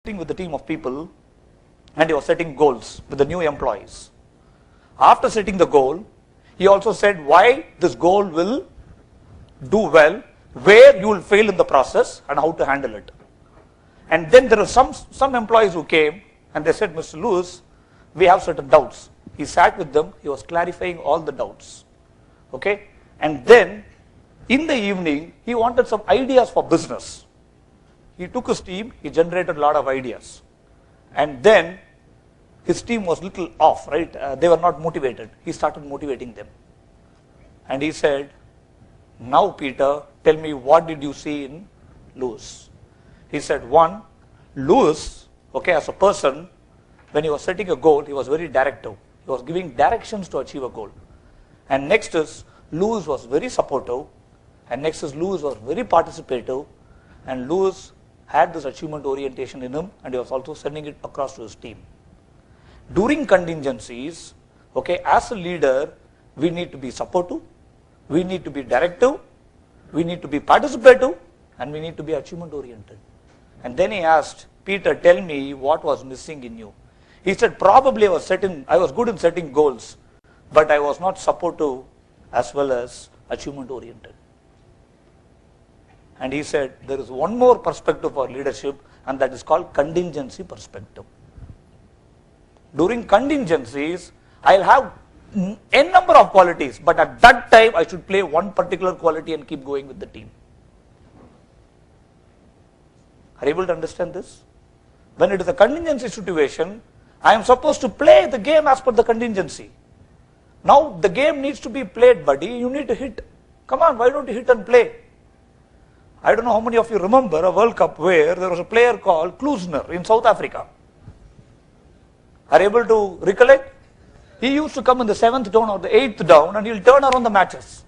with the team of people and he was setting goals with the new employees. After setting the goal, he also said why this goal will do well, where you will fail in the process and how to handle it. And then there are some employees who came and they said, Mr. Lewis, we have certain doubts. He sat with them, he was clarifying all the doubts. Okay? And then in the evening, he wanted some ideas for business. He took his team, he generated a lot of ideas. And then his team was little off, right? They were not motivated. He started motivating them. And he said, now Peter, tell me what did you see in Lewis? He said, one, Lewis, okay, as a person, when he was setting a goal, he was very directive. He was giving directions to achieve a goal. And next is, Lewis was very supportive. And next is, Lewis was very participative. And Lewis had this achievement orientation in him, and he was also sending it across to his team. During contingencies, okay, as a leader, we need to be supportive, we need to be directive, we need to be participative, and we need to be achievement oriented. And then he asked, Peter, tell me what was missing in you. He said, probably I was good in setting goals, but I was not supportive as well as achievement oriented. And he said, there is one more perspective for leadership, and that is called contingency perspective. During contingencies, I'll have n number of qualities, but at that time, I should play one particular quality and keep going with the team. Are you able to understand this? When it is a contingency situation, I am supposed to play the game as per the contingency. Now, the game needs to be played, buddy. You need to hit. Come on, why don't you hit and play? I don't know how many of you remember a World Cup where there was a player called Klusner in South Africa. Are you able to recollect? He used to come in the 7th down or the 8th down and he'll turn around the matches.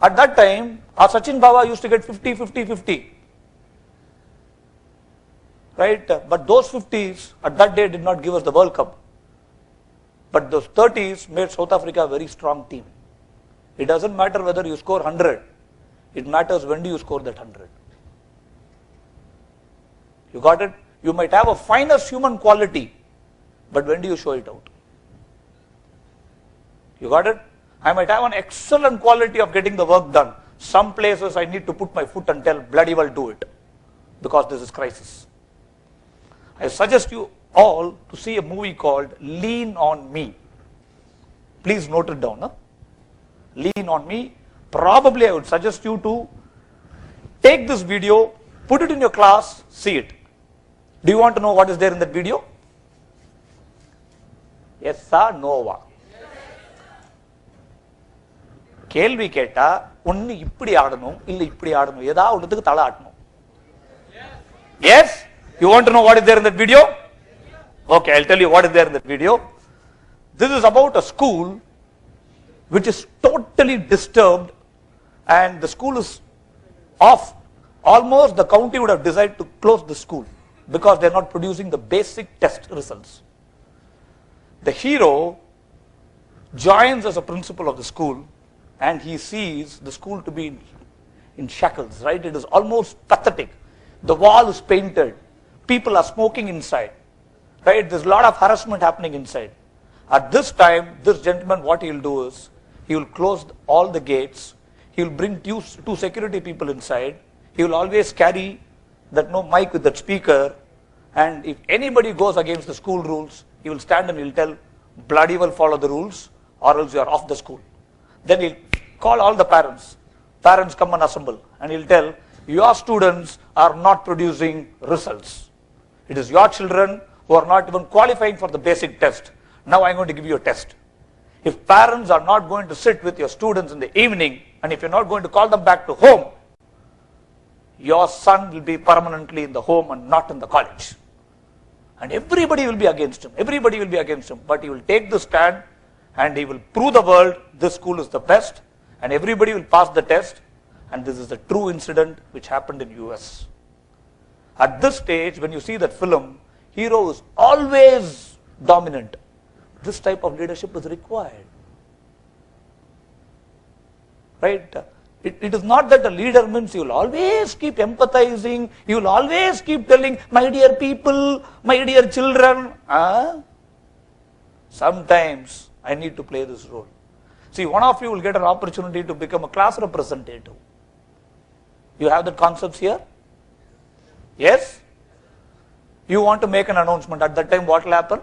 At that time, our Sachin Baba used to get 50, 50, 50. Right? But those 50s at that day did not give us the World Cup. But those 30s made South Africa a very strong team. It doesn't matter whether you score 100. It matters when do you score that 100. You got it? You might have a finest human quality, but when do you show it out? You got it? I might have an excellent quality of getting the work done. Some places I need to put my foot and tell, bloody well do it, because this is crisis. I suggest you all to see a movie called Lean on Me. Please note it down. Huh? Lean on Me. Probably I would suggest you to take this video, put it in your class, see it. Do you want to know what is there in that video? Yes or no? கேள்வி கேட்டா ஒன்னு இப்படி ஆடணும் இல்ல இப்படி ஆடணும் ஏதாவது ஒண்ணுத்துக்கு தலை ஆட்டணும். Yes? You want to know what is there in that video? Okay, I'll tell you what is there in that video. This is about a school which is totally disturbed and the school is off. Almost the county would have decided to close the school because they're not producing the basic test results. The hero joins as a principal of the school and he sees the school to be in shackles, right? It is almost pathetic. The wall is painted. People are smoking inside, right? There's a lot of harassment happening inside. At this time, this gentleman, what he'll do is, he will close all the gates. He will bring two security people inside. He will always carry that mic with that speaker. And if anybody goes against the school rules, he will stand and he'll tell, bloody well follow the rules or else you are off the school. Then he'll call all the parents. Parents come and assemble. And he'll tell, your students are not producing results. It is your children who are not even qualifying for the basic test. Now I'm going to give you a test. If parents are not going to sit with your students in the evening, and if you're not going to call them back to home, your son will be permanently in the home and not in the college. And everybody will be against him. Everybody will be against him. But he will take the stand and he will prove the world this school is the best and everybody will pass the test. And this is a true incident which happened in US. At this stage, when you see that film, hero is always dominant. This type of leadership is required. Right? It is not that a leader means you will always keep empathizing, you will always keep telling, my dear people, my dear children. Sometimes I need to play this role. See, one of you will get an opportunity to become a class representative. You have the concepts here? Yes? You want to make an announcement. At that time, what will happen?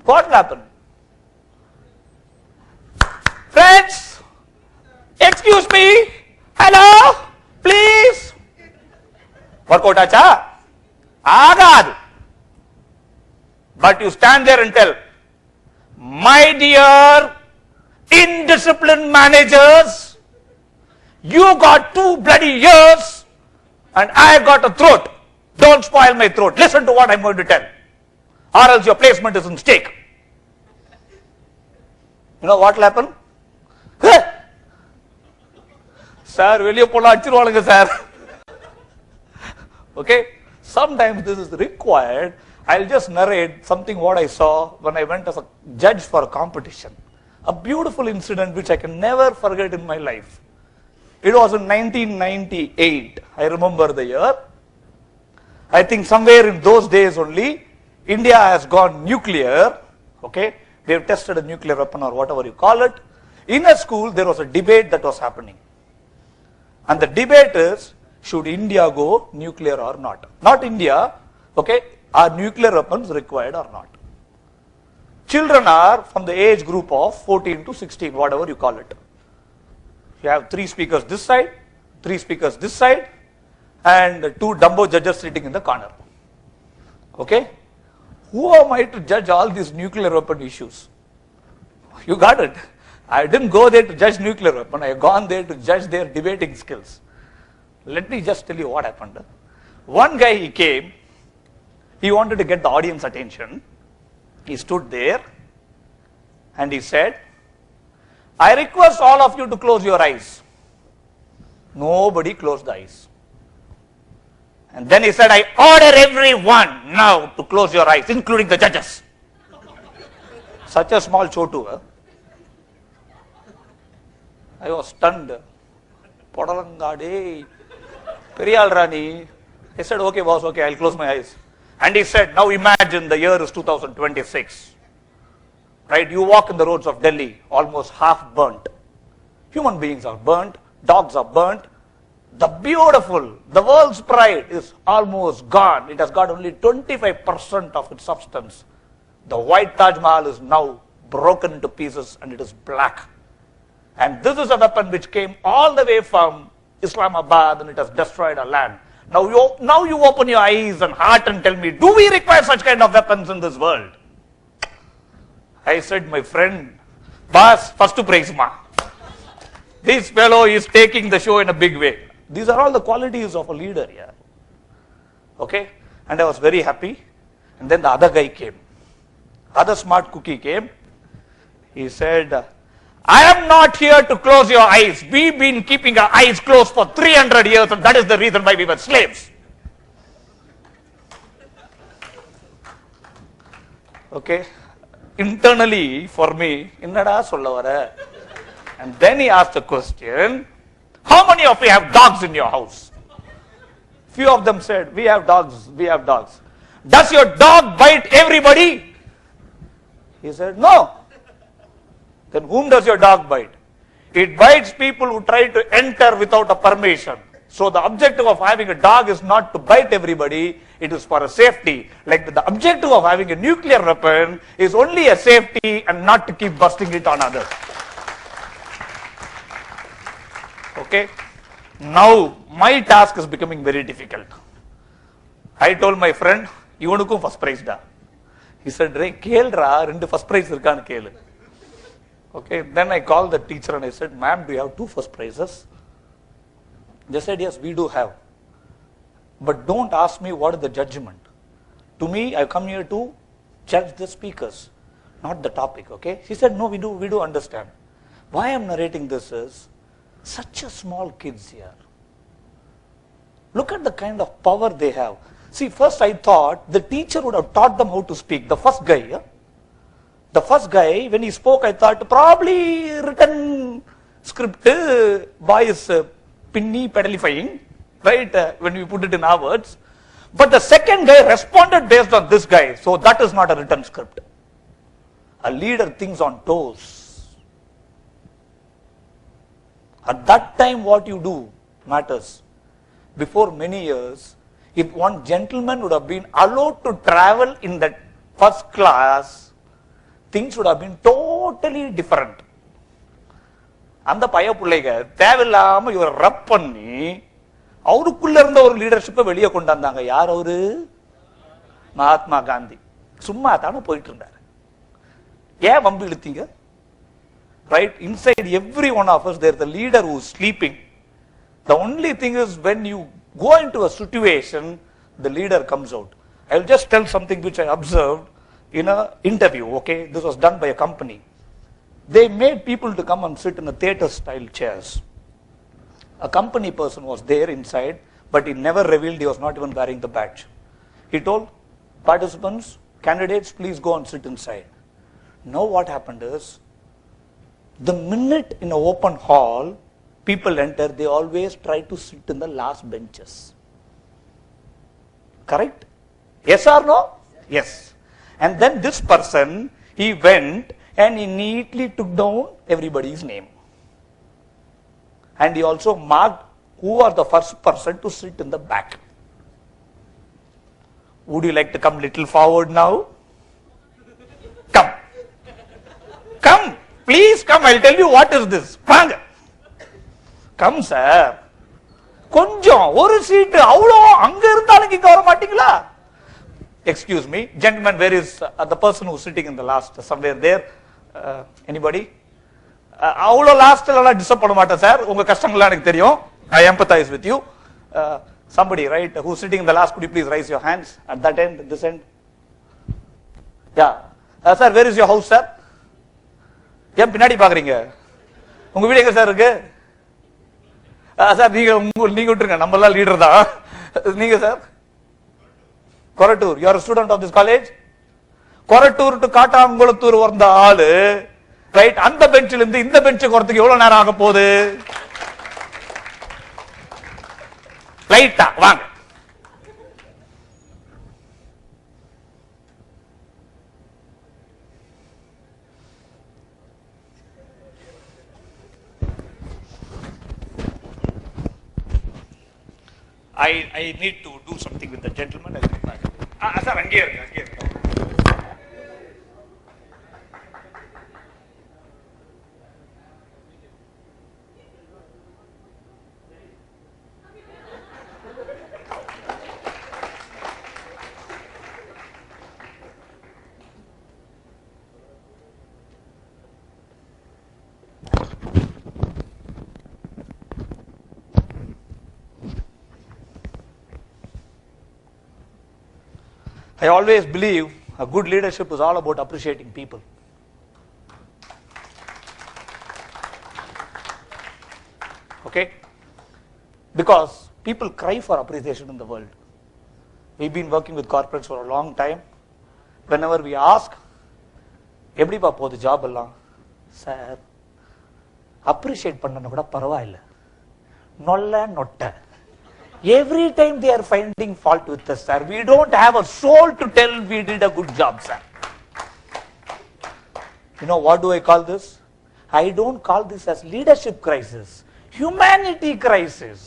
What will happen? Friends, excuse me. Hello, please. Workout acha? Agad. But you stand there and tell, my dear indisciplined managers, you got 2 bloody ears and I got a throat. Don't spoil my throat. Listen to what I'm going to tell. Or else your placement is in stake. You know what will happen? Sir, வெளிய போனா அடிச்சிருவாங்க sir. Okay? Sometimes this is required. I'll just narrate something what I saw when I went as a judge for a competition. A beautiful incident which I can never forget in my life. It was in 1998. I remember the year. I think somewhere in those days only, India has gone nuclear. Okay? They have tested a nuclear weapon or whatever you call it. In a school, there was a debate that was happening. And the debate is, should India go nuclear or not? Not India, okay? Are nuclear weapons required or not? Children are from the age group of 14 to 16, whatever you call it. You have 3 speakers this side, 3 speakers this side, and 2 Dumbo judges sitting in the corner. Okay? Who am I to judge all these nuclear weapon issues? You got it. I didn't go there to judge nuclear weapon. I have gone there to judge their debating skills. Let me just tell you what happened. One guy, he came. He wanted to get the audience attention. He stood there and he said, I request all of you to close your eyes. Nobody closed the eyes. And then he said, I order everyone now to close your eyes, including the judges. Such a small chotu. I was stunned. Podalangade, Periyal Rani. I said, okay boss, okay, I'll close my eyes. And he said, now imagine the year is 2026. Right? You walk in the roads of Delhi, almost half burnt. Human beings are burnt, dogs are burnt. The beautiful, the world's pride is almost gone. It has got only 25% of its substance. The white Taj Mahal is now broken into pieces and it is black. And this is a weapon which came all the way from Islamabad and it has destroyed our land. Now you open your eyes and heart and tell me, do we require such kind of weapons in this world? I said, my friend, boss, first to praise ma. This fellow is taking the show in a big way. These are all the qualities of a leader here. Okay? And I was very happy. And then the other guy came. Other smart cookie came. He said, I am not here to close your eyes. We've been keeping our eyes closed for 300 years and that is the reason why we were slaves. Okay? Internally, for me, innada solla vara. And then he asked a question, how many of you have dogs in your house? Few of them said, we have dogs, we have dogs. Does your dog bite everybody? He said, no. Then whom does your dog bite? It bites people who try to enter without a permission. So the objective of having a dog is not to bite everybody, it is for a safety. Like the objective of having a nuclear weapon is only a safety and not to keep busting it on others. Okay? Now my task is becoming very difficult. I told my friend, ivanukum first prize da. He said, Ray, kelra, rendu first prize irkan kelu. Okay, then I called the teacher and I said, ma'am, do you have 2 first prizes? They said, yes, we do have. But don't ask me what is the judgment. To me, I come here to judge the speakers, not the topic, okay? She said, no, we do understand. Why I'm narrating this is, such a small kids here. Look at the kind of power they have. See, first I thought the teacher would have taught them how to speak. The first guy, yeah? The first guy, when he spoke, I thought probably written script, boy is pinny pedalifying, right? When we put it in our words. But the second guy responded based on this guy. So that is not a written script. A leader thinks on toes. At that time, what you do matters. Before many years, if one gentleman would have been allowed to travel in that first class, things would have been totally different. அந்த பைய பிள்ளைங்க தேவையில்லாம இவரை ரப் பண்ணி அவருக்குள்ள இருந்த ஒரு லீடர்ஷிப்பை வெளியே கொண்டு வந்தாங்க. யார் அவரு? மகாத்மா காந்தி. சும்மா தானே போயிட்டு இருந்தாரு. ஏன் வம்பு இழுத்தீங்க? Right? Inside every one of us, there is a leader who is sleeping. The only thing is when you go into a situation, the leader comes out. I will just tell something which I observed in an interview. Okay, this was done by a company. They made people to come and sit in a theater-style chairs. A company person was there inside, but he never revealed he was not even wearing the badge. He told participants, candidates, please go and sit inside. Now what happened is, the minute in an open hall, people enter, they always try to sit in the last benches. Correct? Yes or no? Yes. And then this person, he went and he neatly took down everybody's name. And he also marked who are the first person to sit in the back. Would you like to come little forward now? Come. Come. Please come. I'll tell you what is this. Come, sir. கொஞ்சம் ஒரு seat அவ்வளோ அங்க இருந்தாலும் இங்க வர மாட்டீங்களா? Excuse me, gentlemen, where is the person who is sitting in the last? Somewhere there. Anybody? அவ்வளோ லாஸ்ட்ல எல்லாம் டிஸ்டர்ப் பண்ண மாட்டேன் சார். உங்க கஷ்டங்கள்லாம் எனக்கு தெரியும். I empathize with you. Somebody, right, who is sitting in the last, could you please raise your hands at that end, this end? Yeah. Sir, where is your house, sir? ஏன் பின்னாடி பாக்குறீங்க? உங்க வீடு எங்க சார் இருக்கு? Sir நீங்க விட்டுருங்க, நம்ம எல்லாம் லீடர் தான். நீங்க sir? Korattur. You are a student of this college? Korattur to Kattankulathur வந்த ஆளு, ரைட், அந்த பெஞ்சில இருந்து இந்த பெஞ்சுக்கு வரதுக்கு எவ்வளவு நேரம் ஆக போகுது? லைட்டா வாங்க. I need to do something with the gentleman. I'll get back. Sir, அங்கே இருங்க. I always believe a good leadership is all about appreciating people. Okay? Because people cry for appreciation in the world. We've been working with corporates for a long time. Whenever we ask, எப்படிப்பா போகுது job எல்லாம்? Sir, appreciate பண்ணன கூட பரவாயில்ல, நொல்ல நொட்ட. Every time they are finding fault with us, sir. We don't have a soul to tell we did a good job, sir. You know what do I call this? I don't call this as leadership crisis. Humanity crisis.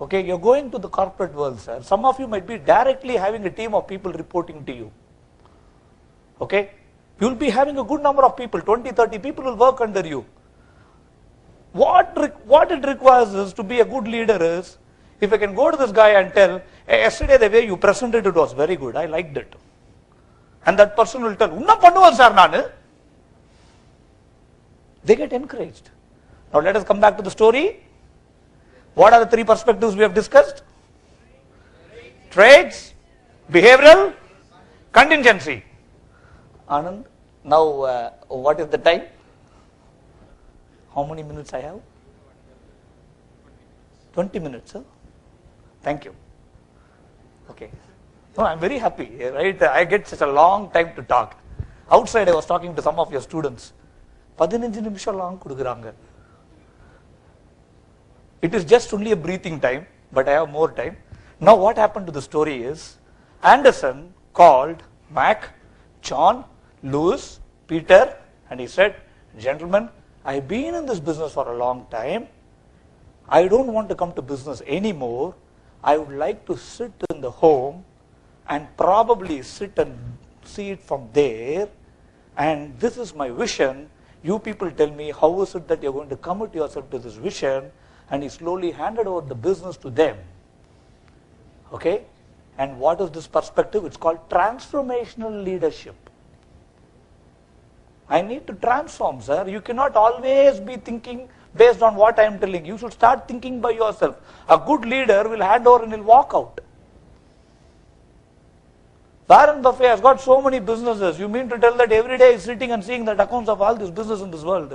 Okay, you're going to the corporate world, sir. Some of you might be directly having a team of people reporting to you. Okay? You'll be having a good number of people, 20, 30 people will work under you. What it requires is to be a good leader is, if I can go to this guy and tell, hey, yesterday the way you presented it was very good, I liked it. And that person will tell, unna pannuvan sir nanu. They get encouraged. Now let us come back to the story. What are the three perspectives we have discussed? Traits, behavioral, contingency. Anand, now what is the time? How many minutes I have? 20 minutes, sir. Thank you. Okay. No, I'm very happy, right? I get such a long time to talk. Outside, I was talking to some of your students. 15 நிமிஷம் long கொடுக்குறாங்க. It is just only a breathing time, but I have more time. Now what happened to the story is, Anderson called Mac, John, Lewis, Peter, and he said, gentlemen, I've been in this business for a long time. I don't want to come to business anymore. I would like to sit in the home and probably sit and see it from there. And this is my vision. You people tell me, how is it that you're going to commit yourself to this vision? And he slowly handed over the business to them. Okay? And what is this perspective? It's called transformational leadership. I need to transform, sir. You cannot always be thinking based on what I am telling you. You should start thinking by yourself. A good leader will hand over and he'll walk out. Warren Buffett has got so many businesses. You mean to tell that every day he's sitting and seeing the accounts of all this business in this world?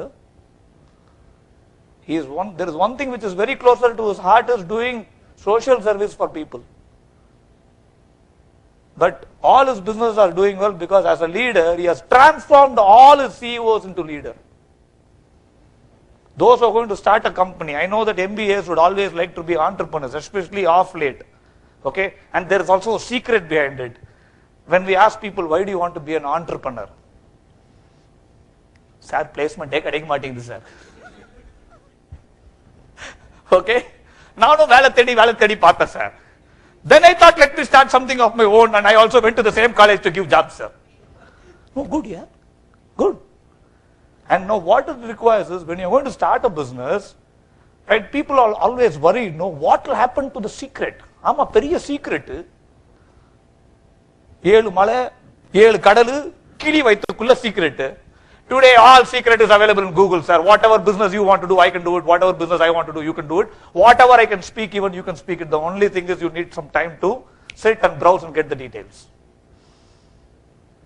There is one thing which is very closer to his heart, is doing social service for people. But all his businesses are doing well because as a leader, he has transformed all his CEOs into leaders. Those who are going to start a company, I know that MBAs would always like to be entrepreneurs, especially off late. Okay? And there is also a secret behind it. When we ask people, why do you want to be an entrepreneur? Sir, placement take ading mattingudhu sir. Okay? Now no வேலை தேடி பார்த்தேன் sir. Then I thought, let me start something of my own, and I also went to the same college to give jobs, sir. Oh, good, yeah. Good. And now what it requires is, when you're going to start a business, right, people are always worried, no, what will happen to the secret? ஆமா, பெரிய secret. 7 மலை, 7 கடலு, கிளி வைத்துக்குள்ள secret. Today, all secret is available in Google, sir. Whatever business you want to do, I can do it. Whatever business I want to do, you can do it. Whatever I can speak, even you can speak it. The only thing is you need some time to sit and browse and get the details.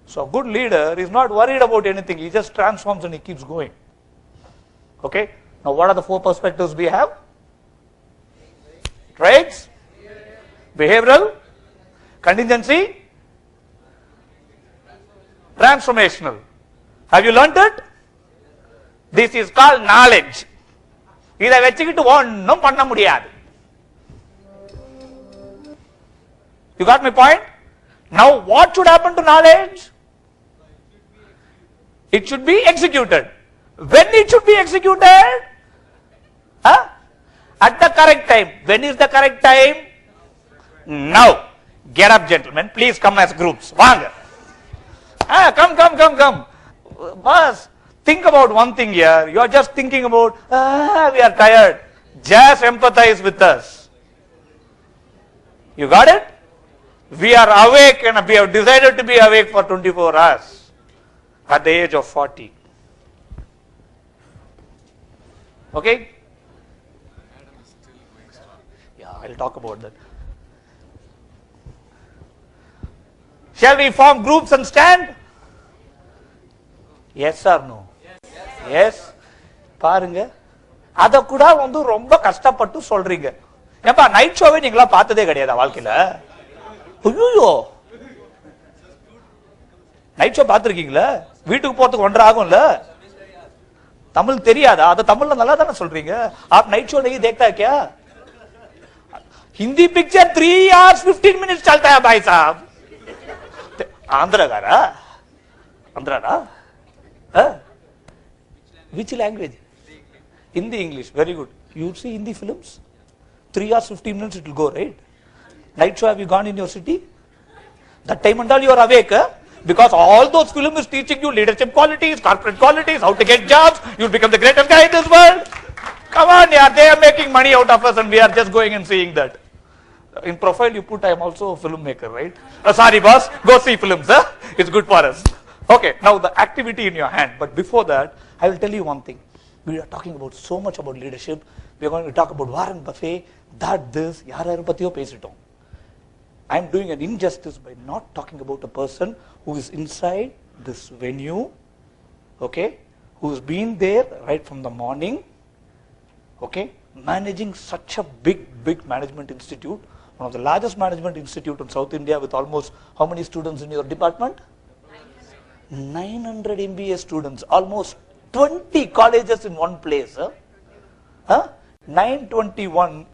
So a good leader is not worried about anything. He just transforms and he keeps going. Okay? Now what are the 4 perspectives we have? Traits, behavioral, contingency, transformational. Have you learnt it? This is called knowledge. இதை வெச்சுக்கிட்டு ஒண்ணும் பண்ண முடியாது. You got my point? Now what should happen to knowledge? It should be executed. When it should be executed? Huh? At the correct time. When is the correct time? Now. Get up, gentlemen. Please come as groups. Vaanga. Come. Boss, think about one thing here. You are just thinking about, we are tired. Just empathize with us. You got it? We are awake and we have decided to be awake for 24 hours at the age of 40. Okay? Yeah, I'll talk about that. Shall we form groups and stand? Yes or no? Yes. பாருங்க, அத கூட வந்து ரொம்ப கஷ்டப்பட்டு சொல்றீங்க. ஏப்பா night ஷோவே நீங்களா பார்த்ததே கிடையாதா வாழ்க்கையில? ஐயோ, நைட் ஷோ பார்த்திருக்கீங்களா? வீட்டுக்கு போறதுக்கு 1.5 ஆகும்ல? தமிழ் தெரியாதா? அத தமிழ்ல நல்லா தானே சொல்றீங்க. आप नाइट शो नहीं देखता क्या? हिंदी पिक्चर 3 hours 15 minutes चलता है भाई साहब. Andhra Andhra Which language? Hindi, English. Very good. You see Hindi films? 3 hours 15 minutes it will go, right? Night show, have you gone in your city? That time and all you are awake, because all those films is teaching you leadership qualities, corporate qualities, how to get jobs. You'll become the greatest guy in this world. Come on, yeah, they are making money out of us and we are just going and seeing that. In profile you put, I am also a filmmaker, right? Sorry boss, go see films, it's good for us. Okay, now the activity in your hand. But before that, I will tell you one thing. We are talking about so much about leadership. We are going to talk about Warren Buffett, this, yaar pathiyo pesitom. I am doing an injustice by not talking about a person who is inside this venue, okay, who has been there right from the morning, okay, managing such a big management institute, one of the largest management institute in South India with almost how many students in your department? 900 MBA students, almost 20 colleges in one place. 921